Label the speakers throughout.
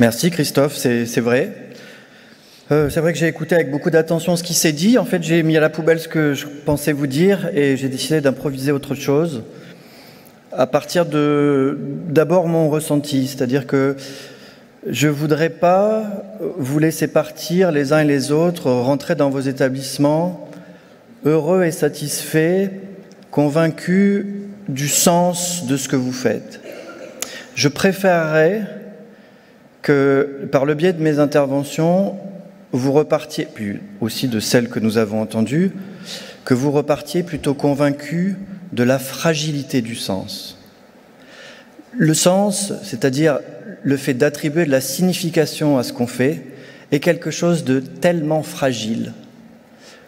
Speaker 1: Merci Christophe, c'est vrai. C'est vrai que j'ai écouté avec beaucoup d'attention ce qui s'est dit. En fait, j'ai mis à la poubelle ce que je pensais vous dire et j'ai décidé d'improviser autre chose à partir d'abord mon ressenti, c'est-à-dire que je ne voudrais pas vous laisser partir les uns et les autres, rentrer dans vos établissements heureux et satisfaits, convaincus du sens de ce que vous faites. Je préférerais que, par le biais de mes interventions, vous repartiez, puis aussi de celles que nous avons entendues, que vous repartiez plutôt convaincus de la fragilité du sens. Le sens, c'est-à-dire le fait d'attribuer de la signification à ce qu'on fait, est quelque chose de tellement fragile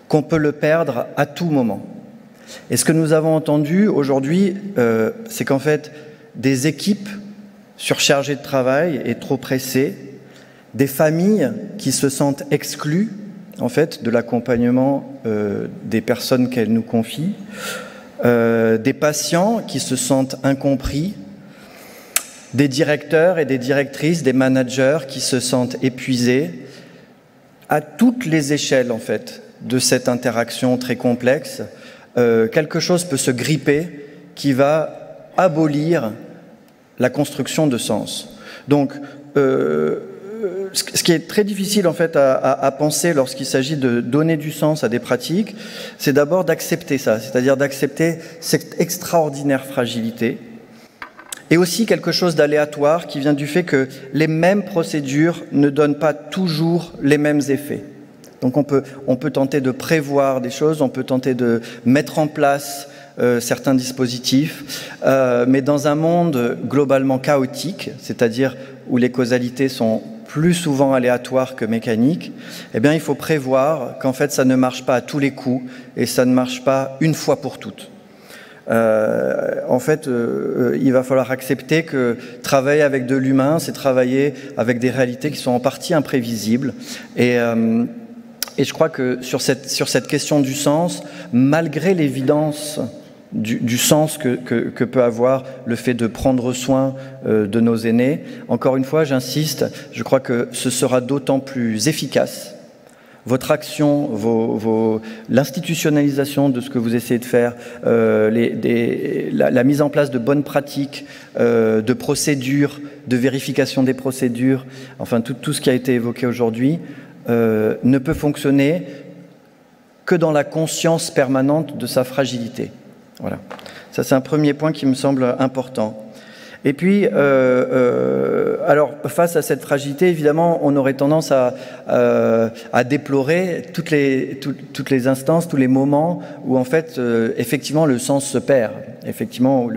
Speaker 1: qu'on peut le perdre à tout moment. Et ce que nous avons entendu aujourd'hui, c'est qu'en fait, des équipes surchargées de travail et trop pressées, des familles qui se sentent exclues en fait de l'accompagnement des personnes qu'elles nous confient, des patients qui se sentent incompris, des directeurs et des directrices, des managers qui se sentent épuisés, à toutes les échelles en fait de cette interaction très complexe, quelque chose peut se gripper qui va abolir la construction de sens. Donc, ce qui est très difficile en fait à penser lorsqu'il s'agit de donner du sens à des pratiques, c'est d'abord d'accepter ça, c'est-à-dire d'accepter cette extraordinaire fragilité, et aussi quelque chose d'aléatoire qui vient du fait que les mêmes procédures ne donnent pas toujours les mêmes effets. Donc on peut tenter de prévoir des choses, on peut tenter de mettre en place certains dispositifs, mais dans un monde globalement chaotique, c'est-à-dire où les causalités sont plus souvent aléatoires que mécaniques, eh bien il faut prévoir qu'en fait ça ne marche pas à tous les coups et ça ne marche pas une fois pour toutes. En fait, il va falloir accepter que travailler avec de l'humain, c'est travailler avec des réalités qui sont en partie imprévisibles. Et je crois que sur cette question du sens, malgré l'évidence du sens que peut avoir le fait de prendre soin de nos aînés, encore une fois, j'insiste, je crois que ce sera d'autant plus efficace. Votre action, l'institutionnalisation de ce que vous essayez de faire, la mise en place de bonnes pratiques, de procédures, de vérification des procédures, enfin tout ce qui a été évoqué aujourd'hui, ne peut fonctionner que dans la conscience permanente de sa fragilité. Voilà. Ça, c'est un premier point qui me semble important. Et puis, alors, face à cette fragilité, évidemment, on aurait tendance à déplorer toutes les instances, tous les moments où, en fait, effectivement, le sens se perd. Effectivement,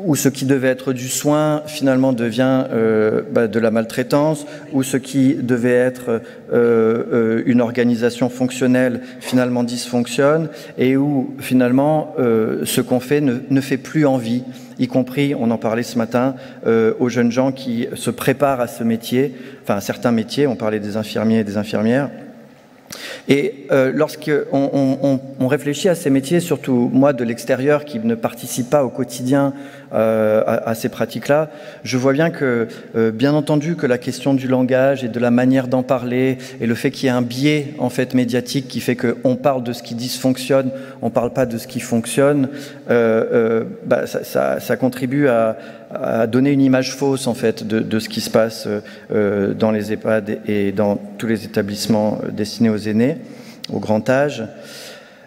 Speaker 1: où ce qui devait être du soin, finalement, devient de la maltraitance, où ce qui devait être une organisation fonctionnelle, finalement, dysfonctionne, et où, finalement, ce qu'on fait ne fait plus envie, y compris, on en parlait ce matin, aux jeunes gens qui se préparent à ce métier, enfin à certains métiers, on parlait des infirmiers et des infirmières. Et lorsqu'on réfléchit à ces métiers, surtout moi de l'extérieur qui ne participe pas au quotidien à ces pratiques-là, je vois bien que, bien entendu, que la question du langage et de la manière d'en parler et le fait qu'il y ait un biais en fait médiatique qui fait qu'on parle de ce qui dysfonctionne, on ne parle pas de ce qui fonctionne, ça contribue à donner une image fausse en fait de ce qui se passe dans les EHPAD et dans tous les établissements destinés aux aînés, au grand âge.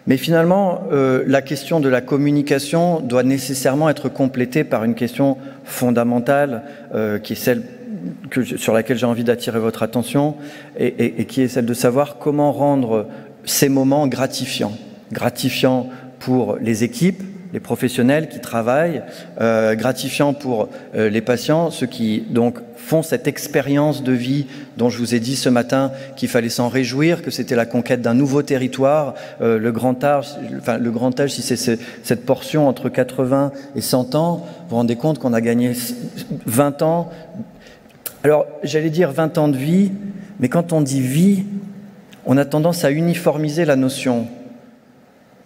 Speaker 1: Mais finalement, la question de la communication doit nécessairement être complétée par une question fondamentale qui est celle sur laquelle j'ai envie d'attirer votre attention et qui est celle de savoir comment rendre ces moments gratifiants. Gratifiants pour les équipes, les professionnels qui travaillent, gratifiants pour les patients, ceux qui donc font cette expérience de vie dont je vous ai dit ce matin qu'il fallait s'en réjouir, que c'était la conquête d'un nouveau territoire, le grand âge, si c'est cette portion entre 80 et 100 ans, vous vous rendez compte qu'on a gagné 20 ans. Alors, j'allais dire 20 ans de vie, mais quand on dit vie, on a tendance à uniformiser la notion.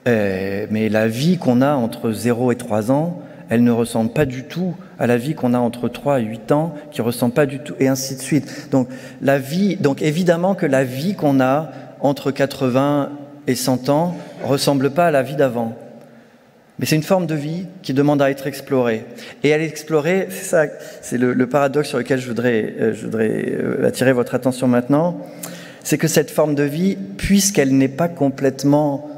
Speaker 1: Mais la vie qu'on a entre 0 et 3 ans, elle ne ressemble pas du tout à la vie qu'on a entre 3 et 8 ans, qui ne ressemble pas du tout, et ainsi de suite. Donc évidemment que la vie qu'on a entre 80 et 100 ans ne ressemble pas à la vie d'avant. Mais c'est une forme de vie qui demande à être explorée. Et à l'explorer, c'est ça, c'est le paradoxe sur lequel je voudrais attirer votre attention maintenant, c'est que cette forme de vie, puisqu'elle n'est pas complètement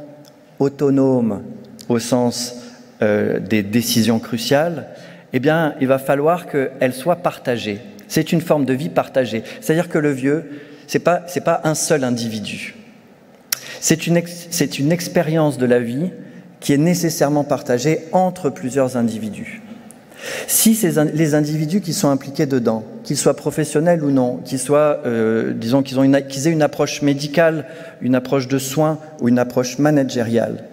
Speaker 1: autonome au sens des décisions cruciales, eh bien, il va falloir qu'elle soit partagée. C'est une forme de vie partagée. C'est-à-dire que le vieux, c'est pas un seul individu. C'est une expérience de la vie qui est nécessairement partagée entre plusieurs individus. Si les individus qui sont impliqués dedans, qu'ils soient professionnels ou non, qu'ils soient, disons qu'ils aient une approche médicale, une approche de soins ou une approche managériale,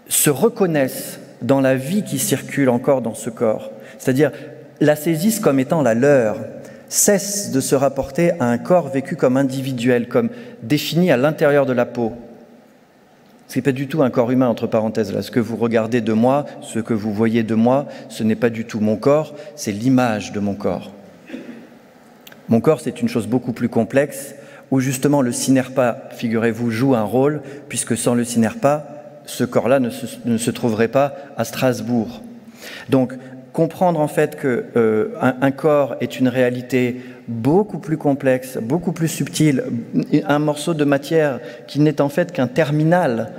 Speaker 1: se reconnaissent dans la vie qui circule encore dans ce corps, c'est-à-dire la saisissent comme étant la leur, cessent de se rapporter à un corps vécu comme individuel, comme défini à l'intérieur de la peau. Ce n'est pas du tout un corps humain, entre parenthèses. Là. Ce que vous regardez de moi, ce que vous voyez de moi, ce n'est pas du tout mon corps, c'est l'image de mon corps. Mon corps, c'est une chose beaucoup plus complexe, où justement le Synerpa, figurez-vous, joue un rôle, puisque sans le Synerpa, ce corps-là ne se trouverait pas à Strasbourg. Donc, comprendre en fait qu'un corps est une réalité beaucoup plus complexe, beaucoup plus subtile, un morceau de matière qui n'est en fait qu'un terminal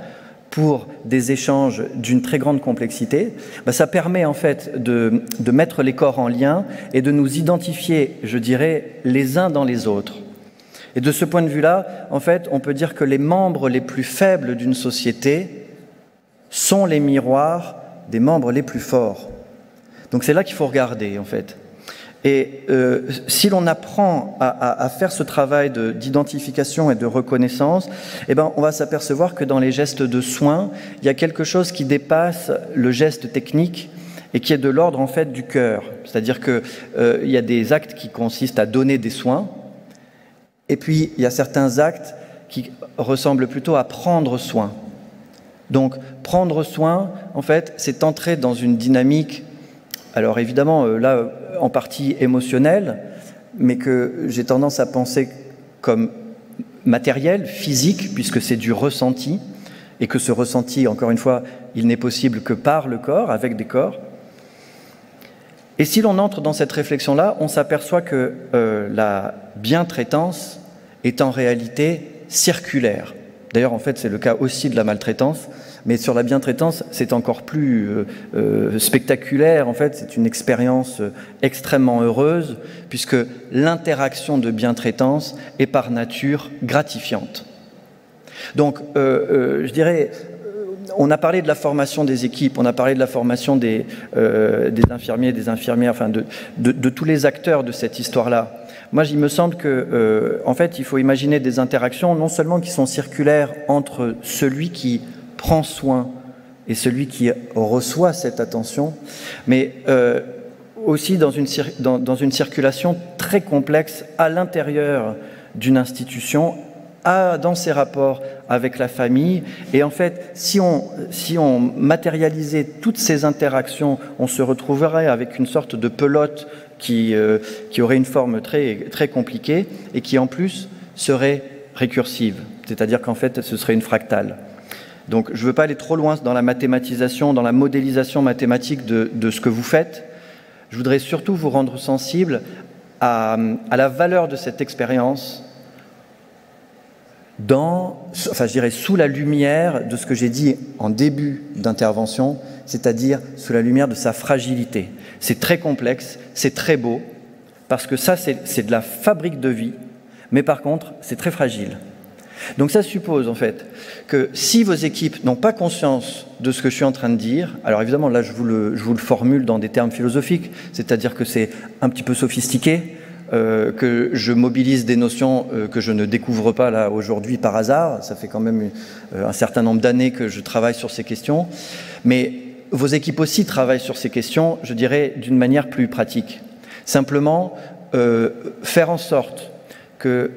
Speaker 1: pour des échanges d'une très grande complexité, ça permet en fait de mettre les corps en lien et de nous identifier, je dirais, les uns dans les autres. Et de ce point de vue-là, en fait, on peut dire que les membres les plus faibles d'une société sont les miroirs des membres les plus forts. Donc c'est là qu'il faut regarder, en fait. Et si l'on apprend à faire ce travail d'identification et de reconnaissance, eh ben, on va s'apercevoir que dans les gestes de soins, il y a quelque chose qui dépasse le geste technique et qui est de l'ordre, en fait, du cœur. C'est-à-dire qu'il y a des actes qui consistent à donner des soins, et puis il y a certains actes qui ressemblent plutôt à prendre soin. Donc, prendre soin, en fait, c'est entrer dans une dynamique, alors évidemment, là, en partie émotionnelle, mais que j'ai tendance à penser comme matériel, physique, puisque c'est du ressenti, et que ce ressenti, encore une fois, il n'est possible que par le corps, avec des corps. Et si l'on entre dans cette réflexion-là, on s'aperçoit que la bientraitance est en réalité circulaire. D'ailleurs, en fait, c'est le cas aussi de la maltraitance, mais sur la bientraitance, c'est encore plus spectaculaire. En fait, c'est une expérience extrêmement heureuse, puisque l'interaction de bientraitance est par nature gratifiante. Donc, je dirais, on a parlé de la formation des équipes, on a parlé de la formation des infirmiers, des infirmières, enfin de tous les acteurs de cette histoire-là. Moi, il me semble que, en fait, il faut imaginer des interactions non seulement qui sont circulaires entre celui qui prend soin et celui qui reçoit cette attention, mais aussi dans une circulation très complexe à l'intérieur d'une institution, dans ses rapports avec la famille. Et en fait, si on matérialisait toutes ces interactions, on se retrouverait avec une sorte de pelote qui aurait une forme très, très compliquée et qui en plus serait récursive, c'est-à-dire qu'en fait ce serait une fractale. Donc je ne veux pas aller trop loin dans la mathématisation, dans la modélisation mathématique de ce que vous faites. Je voudrais surtout vous rendre sensible à la valeur de cette expérience je dirais sous la lumière de ce que j'ai dit en début d'intervention, c'est-à-dire sous la lumière de sa fragilité. C'est très complexe, c'est très beau, parce que ça, c'est de la fabrique de vie, mais par contre, c'est très fragile. Donc ça suppose, en fait, que si vos équipes n'ont pas conscience de ce que je suis en train de dire, alors évidemment, là, je vous le formule dans des termes philosophiques, c'est-à-dire que c'est un petit peu sophistiqué, que je mobilise des notions que je ne découvre pas là aujourd'hui par hasard. Ça fait quand même un certain nombre d'années que je travaille sur ces questions. Mais vos équipes aussi travaillent sur ces questions, je dirais, d'une manière plus pratique. Simplement, faire en sorte que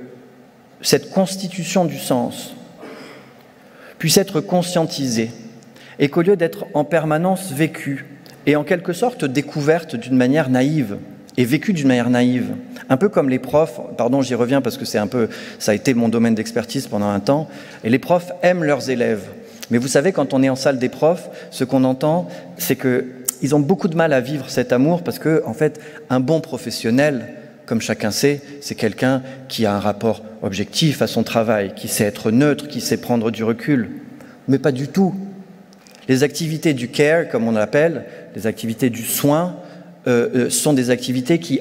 Speaker 1: cette constitution du sens puisse être conscientisée et qu'au lieu d'être en permanence vécue et en quelque sorte découverte d'une manière naïve et vécue d'une manière naïve. Un peu comme les profs, pardon j'y reviens parce que ça a été mon domaine d'expertise pendant un temps, et les profs aiment leurs élèves. Mais vous savez, quand on est en salle des profs, ce qu'on entend, c'est qu'ils ont beaucoup de mal à vivre cet amour parce que, en fait, un bon professionnel, comme chacun sait, c'est quelqu'un qui a un rapport objectif à son travail, qui sait être neutre, qui sait prendre du recul. Mais pas du tout. Les activités du care, comme on l'appelle, les activités du soin, sont des activités qui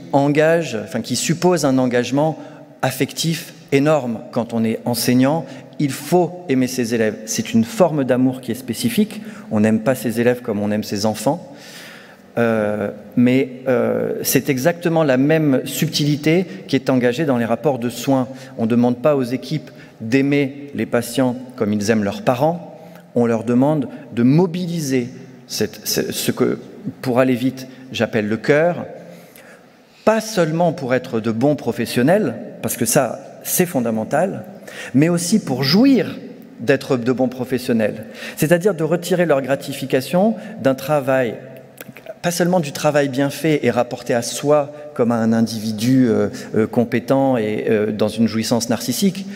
Speaker 1: qui supposent un engagement affectif énorme. Quand on est enseignant, il faut aimer ses élèves. C'est une forme d'amour qui est spécifique. On n'aime pas ses élèves comme on aime ses enfants. Mais c'est exactement la même subtilité qui est engagée dans les rapports de soins. On ne demande pas aux équipes d'aimer les patients comme ils aiment leurs parents. On leur demande de mobiliser ce que, pour aller vite, j'appelle le cœur, pas seulement pour être de bons professionnels, parce que ça, c'est fondamental, mais aussi pour jouir d'être de bons professionnels. C'est-à-dire de retirer leur gratification d'un travail, pas seulement du travail bien fait et rapporté à soi comme à un individu compétent et dans une jouissance narcissique,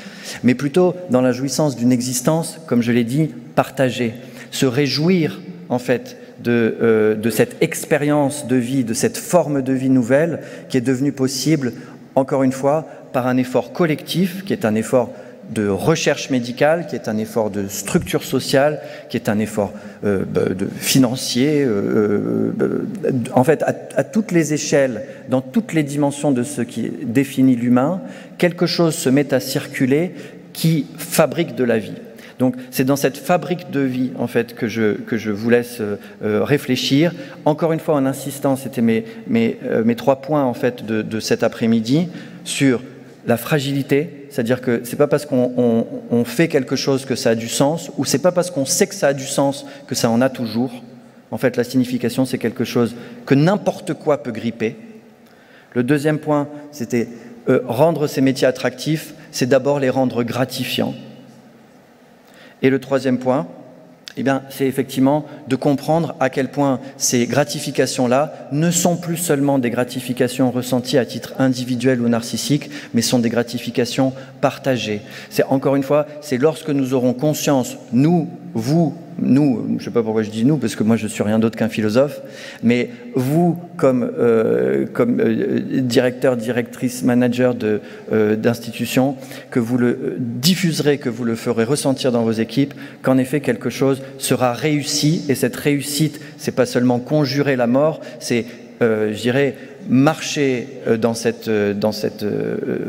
Speaker 1: mais plutôt dans la jouissance d'une existence, comme je l'ai dit, partagée. Se réjouir, en fait, de cette expérience de vie, de cette forme de vie nouvelle qui est devenue possible, encore une fois, par un effort collectif, qui est un effort de recherche médicale, qui est un effort de structure sociale, qui est un effort financier, en fait, à toutes les échelles, dans toutes les dimensions de ce qui définit l'humain, quelque chose se met à circuler qui fabrique de la vie. Donc c'est dans cette fabrique de vie en fait que je vous laisse réfléchir. Encore une fois en insistant, c'était mes 3 points en fait de cet après-midi sur la fragilité, c'est-à-dire que c'est pas parce qu'on fait quelque chose que ça a du sens, ou c'est pas parce qu'on sait que ça a du sens que ça en a toujours. En fait, la signification, c'est quelque chose que n'importe quoi peut gripper. Le deuxième point, c'était rendre ces métiers attractifs, c'est d'abord les rendre gratifiants. Et le troisième point, eh bien, c'est effectivement de comprendre à quel point ces gratifications-là ne sont plus seulement des gratifications ressenties à titre individuel ou narcissique, mais sont des gratifications partagées. C'est encore une fois, c'est lorsque nous aurons conscience, nous, vous, nous, je ne sais pas pourquoi je dis nous, parce que moi je ne suis rien d'autre qu'un philosophe, mais vous, comme directeur, directrice, manager d'institution, que vous le diffuserez, que vous le ferez ressentir dans vos équipes, qu'en effet quelque chose sera réussi, et cette réussite, c'est pas seulement conjurer la mort, c'est, je dirais, marcher dans cette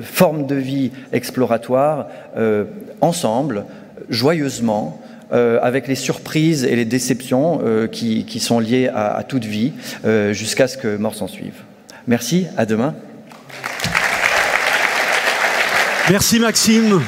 Speaker 1: forme de vie exploratoire, ensemble, joyeusement, avec les surprises et les déceptions qui sont liées à toute vie, jusqu'à ce que mort s'en suive. Merci, à demain.
Speaker 2: Merci Maxime.